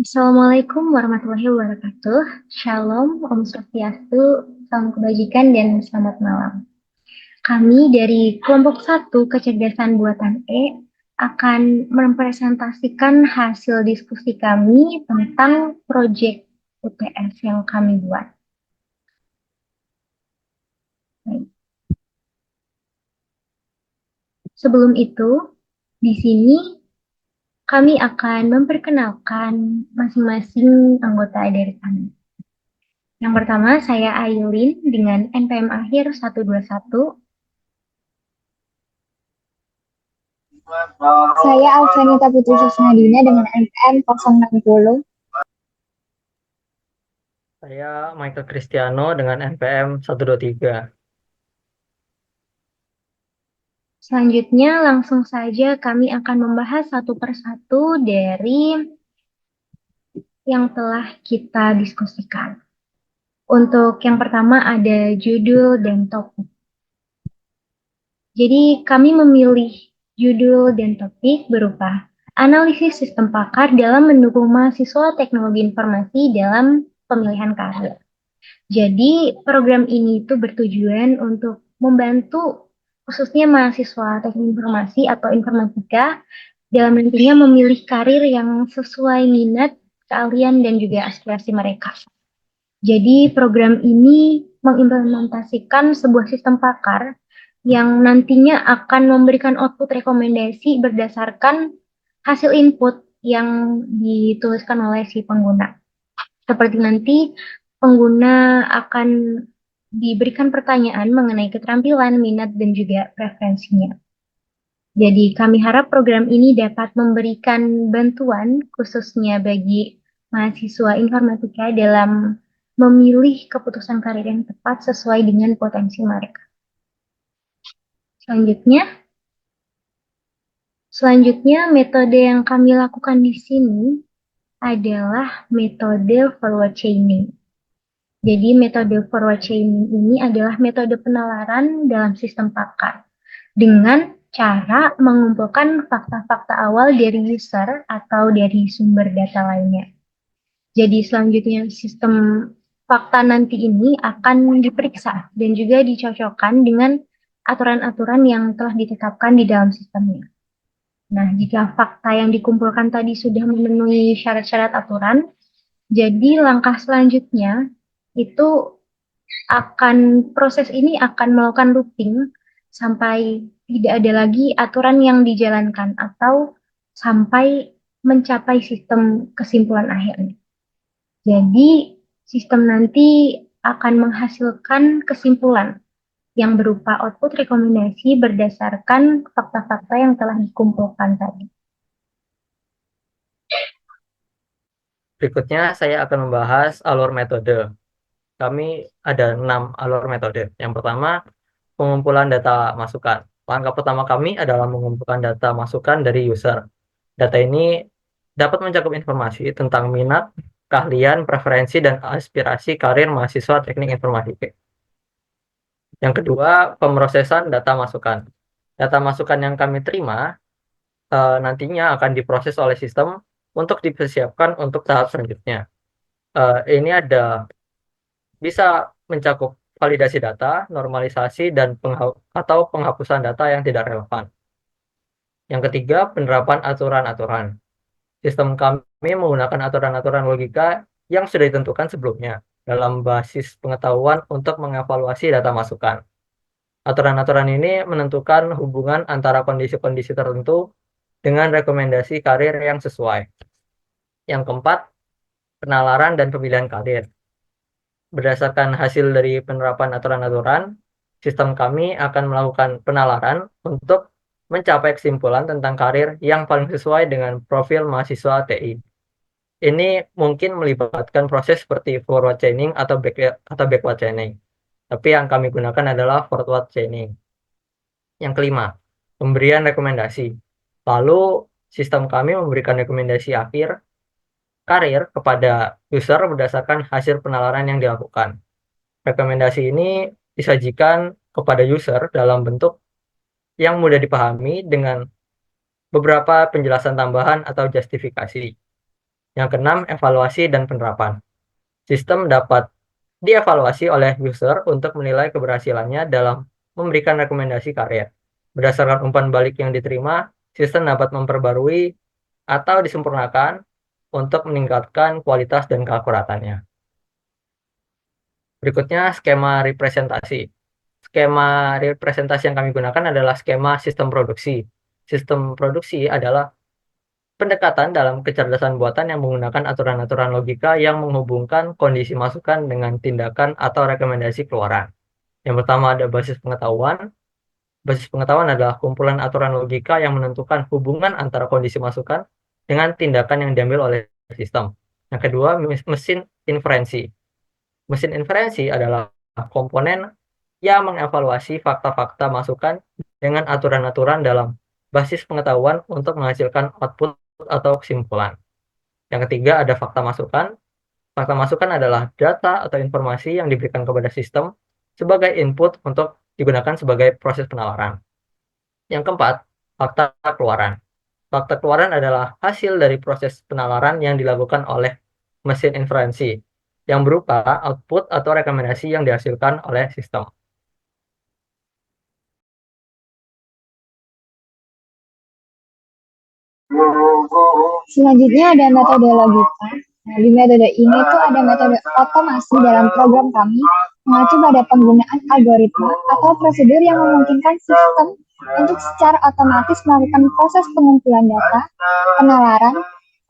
Assalamualaikum warahmatullahi wabarakatuh. Shalom, Om Swastiastu, salam kebajikan, dan selamat malam. Kami dari kelompok satu Kecerdasan Buatan akan mempresentasikan hasil diskusi kami tentang proyek UTS yang kami buat. Baik. Sebelum itu, di sini kami akan memperkenalkan masing-masing anggota dari kami. Yang pertama, saya Ailin dengan NPM akhir 121. Saya Alvanita Putri Susnadina dengan NPM 060. Saya Michael Cristiano dengan NPM 123. Selanjutnya, langsung saja kami akan membahas satu persatu dari yang telah kita diskusikan. Untuk yang pertama ada judul dan topik. Jadi kami memilih judul dan topik berupa analisis sistem pakar dalam mendukung mahasiswa teknologi informasi dalam pemilihan karir. Jadi program ini itu bertujuan untuk membantu khususnya mahasiswa teknik informasi atau informatika dalam nantinya memilih karir yang sesuai minat, keahlian, dan juga aspirasi mereka. Jadi program ini mengimplementasikan sebuah sistem pakar yang nantinya akan memberikan output rekomendasi berdasarkan hasil input yang dituliskan oleh si pengguna. Seperti nanti pengguna akan diberikan pertanyaan mengenai keterampilan, minat, dan juga preferensinya. Jadi kami harap program ini dapat memberikan bantuan khususnya bagi mahasiswa informatika dalam memilih keputusan karir yang tepat sesuai dengan potensi mereka. Selanjutnya metode yang kami lakukan di sini adalah metode forward chaining. Jadi metode forward chaining ini adalah metode penalaran dalam sistem pakar dengan cara mengumpulkan fakta-fakta awal dari user atau dari sumber data lainnya. Jadi selanjutnya sistem fakta nanti ini akan diperiksa dan juga dicocokkan dengan aturan-aturan yang telah ditetapkan di dalam sistemnya. Nah, jika fakta yang dikumpulkan tadi sudah memenuhi syarat-syarat aturan, jadi langkah selanjutnya itu proses ini akan melakukan looping sampai tidak ada lagi aturan yang dijalankan atau sampai mencapai sistem kesimpulan akhirnya. Jadi sistem nanti akan menghasilkan kesimpulan yang berupa output rekomendasi berdasarkan fakta-fakta yang telah dikumpulkan tadi. Berikutnya saya akan membahas alur metode. Kami ada 6 alur metode. Yang pertama, pengumpulan data masukan. Langkah pertama kami adalah mengumpulkan data masukan dari user. Data ini dapat mencakup informasi tentang minat, keahlian, preferensi, dan aspirasi karir mahasiswa teknik informatika. Yang kedua, pemrosesan data masukan. Data masukan yang kami terima nantinya akan diproses oleh sistem untuk dipersiapkan untuk tahap selanjutnya. Ini bisa mencakup validasi data, normalisasi, dan atau penghapusan data yang tidak relevan. Yang ketiga, penerapan aturan-aturan. Sistem kami menggunakan aturan-aturan logika yang sudah ditentukan sebelumnya dalam basis pengetahuan untuk mengevaluasi data masukan. Aturan-aturan ini menentukan hubungan antara kondisi-kondisi tertentu dengan rekomendasi karir yang sesuai. Yang keempat, penalaran dan pemilihan karir. Berdasarkan hasil dari penerapan aturan-aturan, sistem kami akan melakukan penalaran untuk mencapai kesimpulan tentang karir yang paling sesuai dengan profil mahasiswa TI. Ini mungkin melibatkan proses seperti forward chaining atau backward chaining. Tapi yang kami gunakan adalah forward chaining. Yang kelima, pemberian rekomendasi. Lalu sistem kami memberikan rekomendasi akhir karir kepada user berdasarkan hasil penalaran yang dilakukan. Rekomendasi ini disajikan kepada user dalam bentuk yang mudah dipahami dengan beberapa penjelasan tambahan atau justifikasi. Yang keenam, evaluasi dan penerapan. Sistem dapat dievaluasi oleh user untuk menilai keberhasilannya dalam memberikan rekomendasi karya. Berdasarkan umpan balik yang diterima, sistem dapat memperbarui atau disempurnakan untuk meningkatkan kualitas dan keakuratannya. Berikutnya, skema representasi. Skema representasi yang kami gunakan adalah skema sistem produksi. Sistem produksi adalah pendekatan dalam kecerdasan buatan yang menggunakan aturan-aturan logika yang menghubungkan kondisi masukan dengan tindakan atau rekomendasi keluaran. Yang pertama ada basis pengetahuan. Basis pengetahuan adalah kumpulan aturan logika yang menentukan hubungan antara kondisi masukan dengan tindakan yang diambil oleh sistem. Yang kedua, mesin inferensi. Mesin inferensi adalah komponen yang mengevaluasi fakta-fakta masukan dengan aturan-aturan dalam basis pengetahuan untuk menghasilkan output atau kesimpulan. Yang ketiga ada fakta masukan. Fakta masukan adalah data atau informasi yang diberikan kepada sistem sebagai input untuk digunakan sebagai proses penalaran. Yang keempat, fakta keluaran. Fakta keluaran adalah hasil dari proses penalaran yang dilakukan oleh mesin inferensi yang berupa output atau rekomendasi yang dihasilkan oleh sistem. Selanjutnya ada metode logika. Nah, di metode ini tuh ada metode otomasi dalam program kami mengacu pada penggunaan algoritma atau prosedur yang memungkinkan sistem untuk secara otomatis melakukan proses pengumpulan data, penalaran,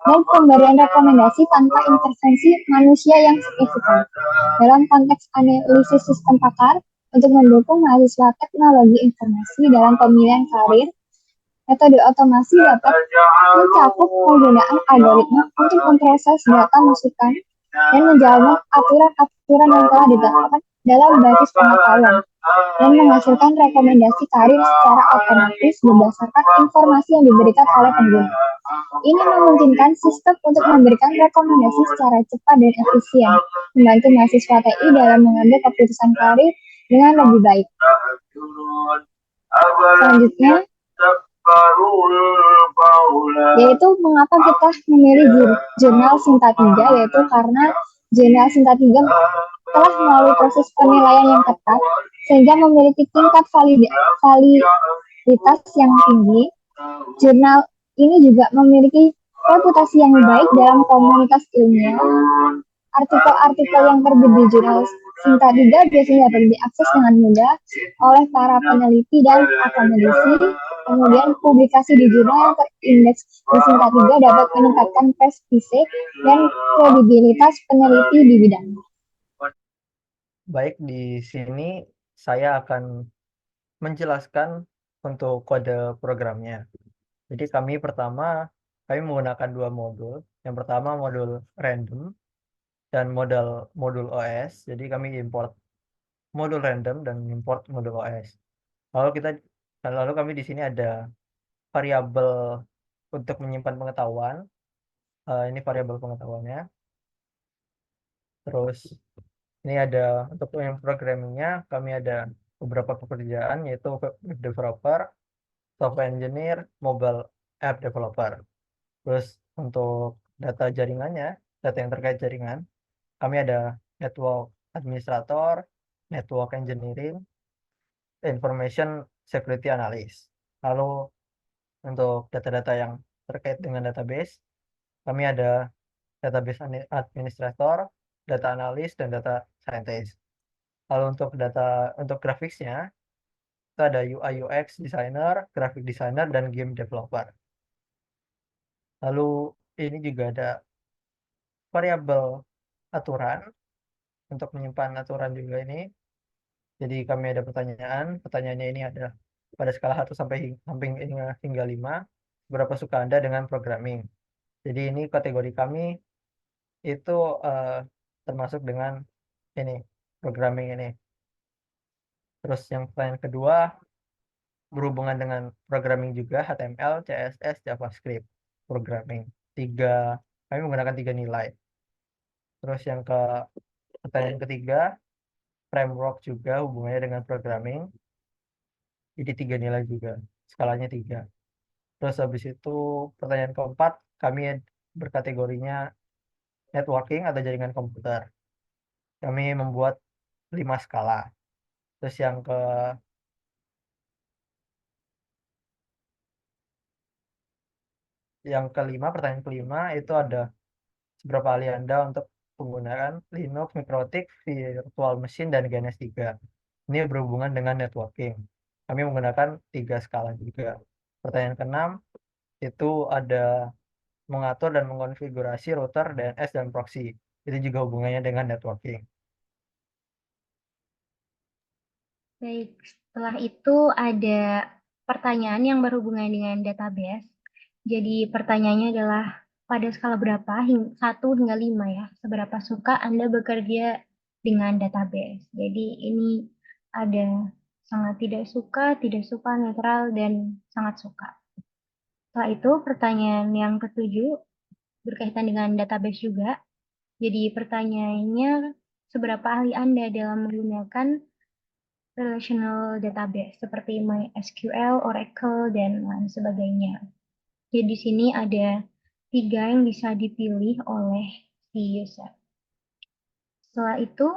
dan pemberian rekomendasi tanpa intervensi manusia yang signifikan. Dalam konteks analisis sistem pakar, untuk mendukung mahasiswa teknologi informasi dalam pemilihan karir, metode otomasi dapat mencakup penggunaan algoritma untuk memproses data masukan dan menjalankan aturan-aturan yang telah ditetapkan dalam basis pengetahuan dan menghasilkan rekomendasi karir secara otomatis berdasarkan informasi yang diberikan oleh pengguna. Ini memungkinkan sistem untuk memberikan rekomendasi secara cepat dan efisien, membantu mahasiswa TI dalam mengambil keputusan karir dengan lebih baik. Selanjutnya, yaitu mengapa kita memilih jurnal Sinta 3, yaitu karena jurnal Sinta 3 telah melalui proses penilaian yang ketat sehingga memiliki tingkat validitas yang tinggi. Jurnal ini juga memiliki reputasi yang baik dalam komunitas ilmiah. Artikel-artikel yang terbit di jurnal Sinta 3 biasanya dapat diakses dengan mudah oleh para peneliti dan akademisi. Kemudian publikasi di jurnal yang terindeks di Sinta 3 dapat meningkatkan prestise dan kredibilitas peneliti di bidang. Baik, di sini saya akan menjelaskan untuk kode programnya. Jadi kami menggunakan dua modul. Yang pertama modul random dan modul OS. Jadi kami import modul random dan import modul OS. Lalu kami di sini ada variabel untuk menyimpan pengetahuan. Ini variabel pengetahuannya. Terus ini ada untuk yang programmingnya, kami ada beberapa pekerjaan yaitu web developer, software engineer, mobile app developer. Terus untuk data jaringannya, data yang terkait jaringan, kami ada network administrator, network engineering, information security analyst. Lalu untuk data-data yang terkait dengan database, kami ada database administrator, data analis, dan data scientist. Lalu untuk grafisnya, itu ada UI UX designer, graphic designer, dan game developer. Lalu ini juga ada variabel aturan untuk menyimpan aturan juga ini. Jadi kami ada pertanyaannya ini ada pada skala 1 hingga 5, berapa suka Anda dengan programming. Jadi ini kategori kami itu termasuk dengan ini programming ini. Terus yang pertanyaan kedua berhubungan dengan programming juga, HTML, CSS, JavaScript, programming. Kami menggunakan 3 nilai. Terus pertanyaan ketiga, framework juga hubungannya dengan programming. Jadi 3 nilai juga, skalanya 3. Terus habis itu pertanyaan keempat, kami berkategorinya networking atau jaringan komputer. Kami membuat 5 skala. Terus yang kelima, pertanyaan kelima itu ada seberapa ahli Anda untuk penggunaan Linux, MikroTik, Virtual Machine, dan GNS3. Ini berhubungan dengan networking. Kami menggunakan 3 skala juga. Pertanyaan keenam itu ada mengatur dan mengonfigurasi router, DNS, dan proxy. Itu juga hubungannya dengan networking. Baik, setelah itu ada pertanyaan yang berhubungan dengan database. Jadi pertanyaannya adalah pada skala berapa, 1 hingga 5 ya, seberapa suka Anda bekerja dengan database. Jadi ini ada sangat tidak suka, netral, dan sangat suka. Setelah itu pertanyaan yang ketujuh berkaitan dengan database juga. Jadi pertanyaannya seberapa ahli Anda dalam menggunakan relational database seperti MySQL, Oracle, dan lain sebagainya. Jadi di sini ada 3 yang bisa dipilih oleh si user. Setelah itu,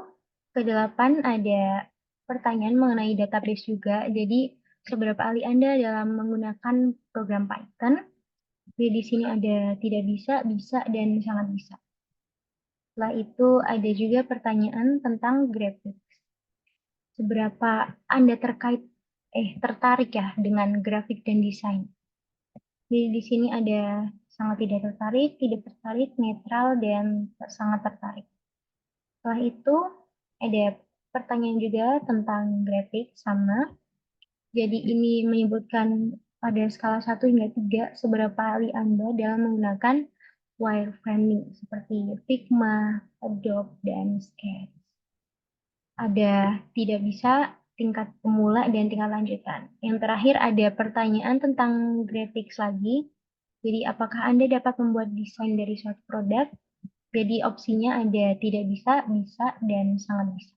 kedelapan ada pertanyaan mengenai database juga. Jadi seberapa ahli Anda dalam menggunakan program Python? Jadi di sini ada tidak bisa, bisa, dan sangat bisa. Setelah itu ada juga pertanyaan tentang grafik. Seberapa Anda tertarik ya dengan grafik dan desain. Jadi di sini ada sangat tidak tertarik, netral, dan sangat tertarik. Setelah itu ada pertanyaan juga tentang grafik sama. Jadi ini menyebutkan pada skala 1 hingga 3 seberapa ahli Anda dalam menggunakan wireframing seperti Figma, Adobe, dan Sketch. Ada tidak bisa, tingkat pemula, dan tingkat lanjutan. Yang terakhir ada pertanyaan tentang graphics lagi. Jadi apakah Anda dapat membuat desain dari suatu produk? Jadi opsinya ada tidak bisa, bisa, dan sangat bisa.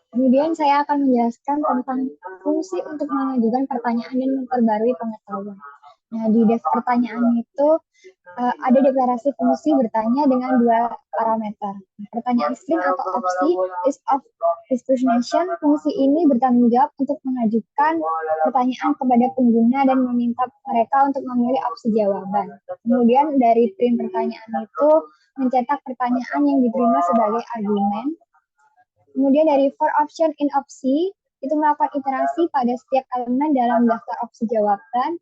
Kemudian saya akan menjelaskan tentang fungsi untuk mengajukan pertanyaan dan memperbarui pengetahuan. Nah, di pertanyaan itu ada deklarasi fungsi bertanya dengan 2 parameter. Pertanyaan string atau opsi is of destination. Fungsi ini bertanggung jawab untuk mengajukan pertanyaan kepada pengguna dan meminta mereka untuk memilih opsi jawaban. Kemudian dari print pertanyaan itu mencetak pertanyaan yang diterima sebagai argumen. Kemudian dari for option in opsi itu melakukan iterasi pada setiap elemen dalam daftar opsi jawaban.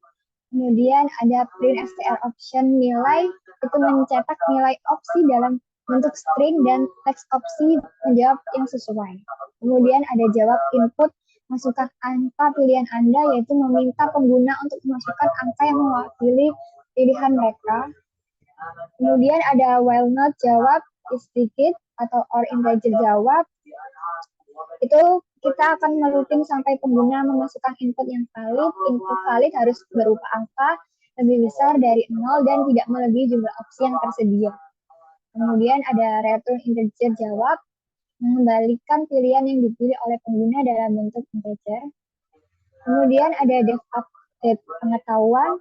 Kemudian ada print str option nilai, itu mencetak nilai opsi dalam bentuk string dan teks opsi menjawab yang sesuai. Kemudian ada jawab input, masukkan angka pilihan Anda, yaitu meminta pengguna untuk memasukkan angka yang mewakili pilihan mereka. Kemudian ada while not jawab is digit atau or integer jawab. Itu kita akan melooping sampai pengguna memasukkan input yang valid. Input valid harus berupa angka lebih besar dari 0 dan tidak melebihi jumlah opsi yang tersedia. Kemudian ada return integer jawab, mengembalikan pilihan yang dipilih oleh pengguna dalam bentuk integer. Kemudian ada def update pengetahuan,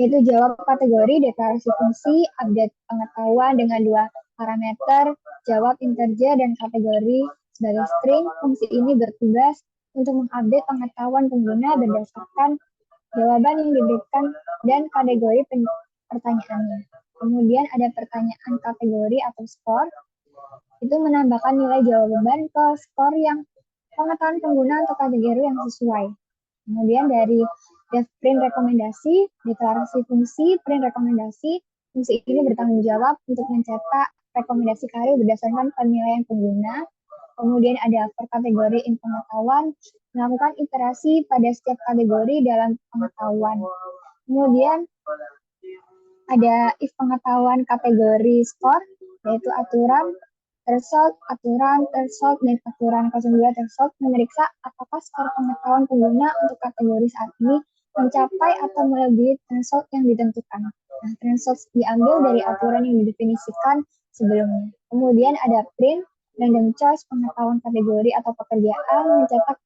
yaitu jawab kategori, deklarasi fungsi, update pengetahuan dengan 2 parameter, jawab integer dan kategori sebagai string. Fungsi ini bertugas untuk mengupdate pengetahuan pengguna berdasarkan jawaban yang diberikan dan kategori pertanyaannya. Kemudian ada pertanyaan kategori atau skor, itu menambahkan nilai jawaban ke skor yang pengetahuan pengguna untuk kategori yang sesuai. Kemudian dari def print rekomendasi, deklarasi fungsi, print rekomendasi, fungsi ini bertanggung jawab untuk mencetak rekomendasi karir berdasarkan penilaian pengguna. Kemudian ada per kategori in pengetahuan, melakukan iterasi pada setiap kategori dalam pengetahuan. Kemudian ada if pengetahuan kategori skor, yaitu aturan, threshold, dan aturan 02 threshold memeriksa apakah skor pengetahuan pengguna untuk kategori saat ini mencapai atau melebihi threshold yang ditentukan. Nah, threshold diambil dari aturan yang didefinisikan sebelumnya. Kemudian ada print, random choice, pengetahuan kategori atau pekerjaan, mencetak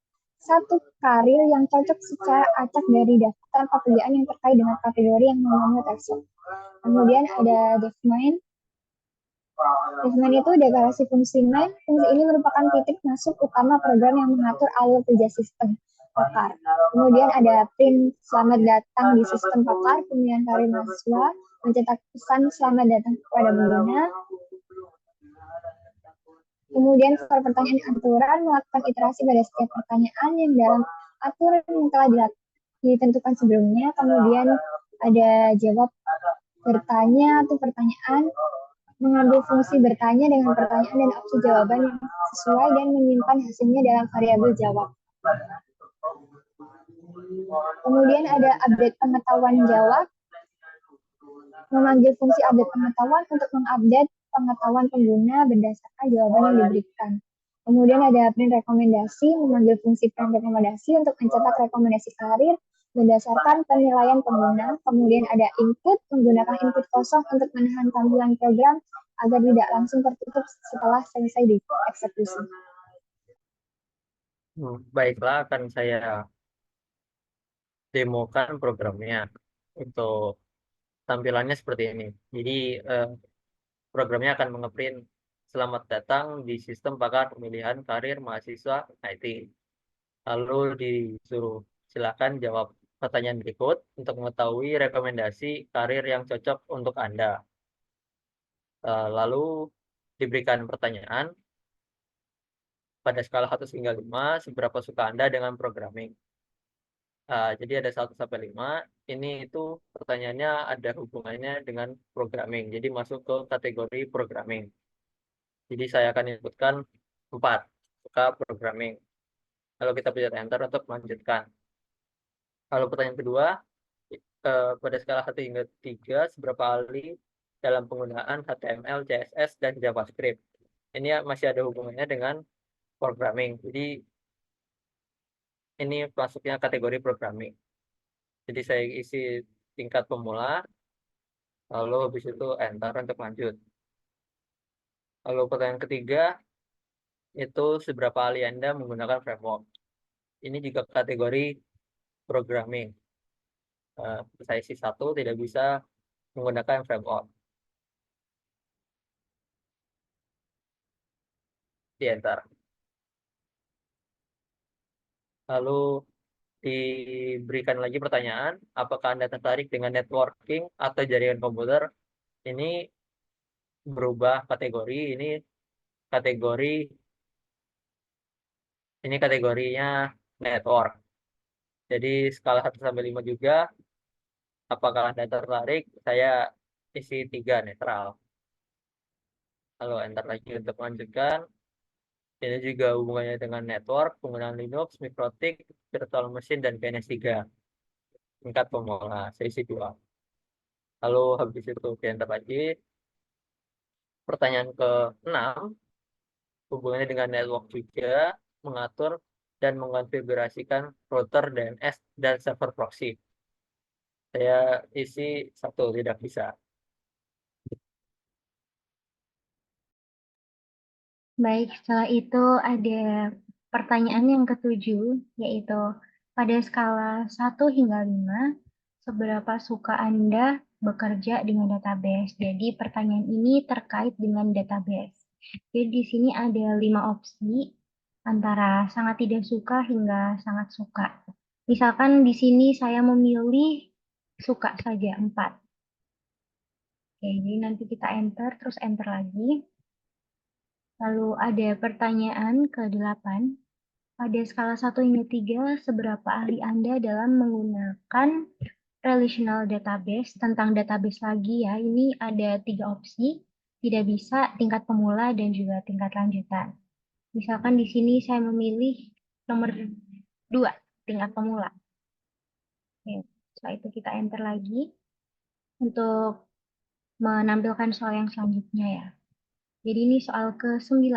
satu karir yang cocok secara acak dari daftar pekerjaan yang terkait dengan kategori yang memenuhi tersebut. Kemudian ada DevMind. DevMind itu deklarasi fungsi main. Fungsi ini merupakan titik masuk utama program yang mengatur alur kerja sistem Pakar. Kemudian ada print selamat datang di sistem Pakar, pemilihan karir mahasiswa, mencetak pesan selamat datang kepada pengguna. Kemudian per pertanyaan aturan, melakukan iterasi pada setiap pertanyaan yang dalam aturan yang telah ditentukan sebelumnya. Kemudian ada jawab bertanya atau pertanyaan, mengambil fungsi bertanya dengan pertanyaan dan opsi jawaban yang sesuai dan menyimpan hasilnya dalam variabel jawab. Kemudian ada update pengetahuan jawab, memanggil fungsi update pengetahuan untuk mengupdate pengetahuan pengguna berdasarkan jawaban yang diberikan. Kemudian ada print rekomendasi, memanggil fungsi print rekomendasi untuk mencetak rekomendasi karir berdasarkan penilaian pengguna. Kemudian ada input, menggunakan input kosong untuk menahan tampilan program agar tidak langsung tertutup setelah selesai dieksekusi. Baiklah, akan saya demokan programnya. Untuk tampilannya seperti ini. Jadi programnya akan mengeprint selamat datang di sistem pakar pemilihan karir mahasiswa IT. Lalu disuruh silakan jawab pertanyaan berikut untuk mengetahui rekomendasi karir yang cocok untuk Anda. Lalu diberikan pertanyaan pada skala 1 hingga 5, seberapa suka Anda dengan programming. Jadi ada 1 sampai 5. Ini itu pertanyaannya ada hubungannya dengan programming. Jadi masuk ke kategori programming. Jadi saya akan inputkan 4 suka programming. Lalu kita pencet enter untuk melanjutkan. Lalu pertanyaan kedua, pada skala 1 hingga 3, seberapa ahli dalam penggunaan HTML, CSS, dan JavaScript. Ini masih ada hubungannya dengan programming. Jadi ini masuknya kategori programming. Jadi saya isi tingkat pemula, lalu habis itu enter untuk lanjut. Lalu pertanyaan ketiga, itu seberapa ahli Anda menggunakan framework. Ini juga kategori programming. Saya isi 1, tidak bisa menggunakan framework. Di enter. Lalu diberikan lagi pertanyaan, apakah Anda tertarik dengan networking atau jaringan komputer? Ini berubah kategori, kategori ini kategorinya network. Jadi skala 1 sampai 5 juga, apakah Anda tertarik? Saya isi 3 netral. Lalu enter lagi untuk melanjutkan. Ini juga hubungannya dengan network, penggunaan Linux, MikroTik, virtual machine, dan PNS3. Tingkat pemula, saya isi 2. Lalu habis itu enter lagi. Pertanyaan ke-6, hubungannya dengan network juga, mengatur dan mengonfigurasikan router DNS dan server proxy. Saya isi 1, tidak bisa. Baik, setelah itu ada pertanyaan yang ketujuh, yaitu pada skala 1 hingga 5, seberapa suka Anda bekerja dengan database? Jadi pertanyaan ini terkait dengan database. Jadi di sini ada 5 opsi, antara sangat tidak suka hingga sangat suka. Misalkan di sini saya memilih suka saja 4. Oke, jadi nanti kita enter, terus enter lagi. Lalu ada pertanyaan ke-8. Pada skala 1 hingga 3, seberapa ahli Anda dalam menggunakan relational database? Tentang database lagi ya, ini ada 3 opsi. Tidak bisa, tingkat pemula, dan juga tingkat lanjutan. Misalkan di sini saya memilih nomor 2, tingkat pemula. Oke, setelah itu kita enter lagi untuk menampilkan soal yang selanjutnya ya. Jadi ini soal ke-9.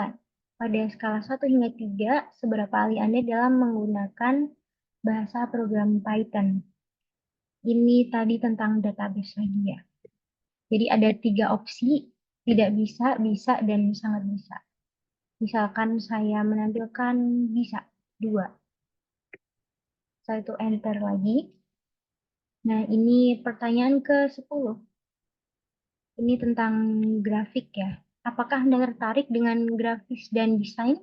Pada skala 1 hingga 3, seberapa ahli Anda dalam menggunakan bahasa program Python? Ini tadi tentang database lagi ya. Jadi ada 3 opsi, tidak bisa, bisa, dan sangat bisa. Misalkan saya menampilkan bisa 2. Setelah itu enter lagi. Nah, ini pertanyaan ke-10. Ini tentang grafik ya. Apakah Anda tertarik dengan grafis dan desain?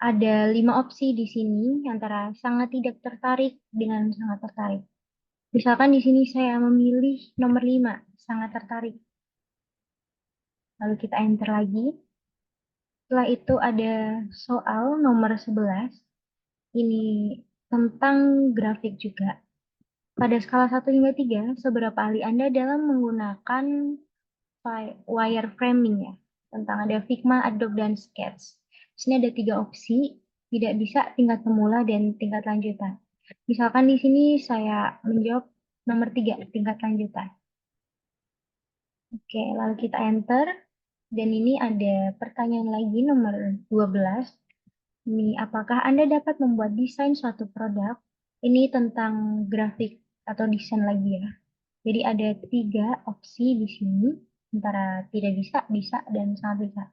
Ada 5 opsi di sini, antara sangat tidak tertarik dengan sangat tertarik. Misalkan di sini saya memilih nomor 5, sangat tertarik. Lalu kita enter lagi. Setelah itu ada soal nomor 11. Ini tentang grafik juga. Pada skala 1 hingga 3, seberapa ahli Anda dalam menggunakan wireframing ya? Tentang ada Figma, Adobe, dan Sketch. Di sini ada 3 opsi, tidak bisa, tingkat pemula, dan tingkat lanjutan. Misalkan di sini saya menjawab nomor 3, tingkat lanjutan. Oke, lalu kita enter. Dan ini ada pertanyaan lagi nomor 12. Ini, apakah Anda dapat membuat desain suatu produk? Ini tentang grafik atau desain lagi ya. Jadi ada 3 opsi di sini, antara tidak bisa, bisa, dan sangat bisa.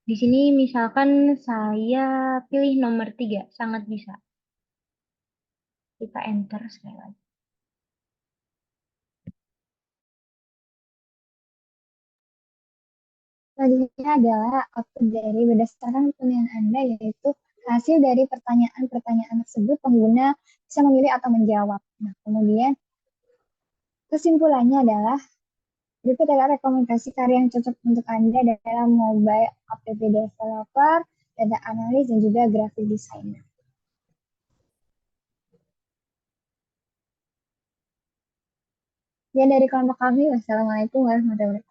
Di sini misalkan saya pilih nomor 3, sangat bisa. Kita enter sekali lagi. Selanjutnya adalah output dari berdasarkan penilaian Anda, yaitu hasil dari pertanyaan-pertanyaan tersebut pengguna bisa memilih atau menjawab. Nah, kemudian kesimpulannya adalah berikut adalah rekomendasi karya yang cocok untuk Anda dalam mobile app developer, data analis, dan juga graphic designer. Dan dari kelompok kami, wassalamualaikum warahmatullahi wabarakatuh.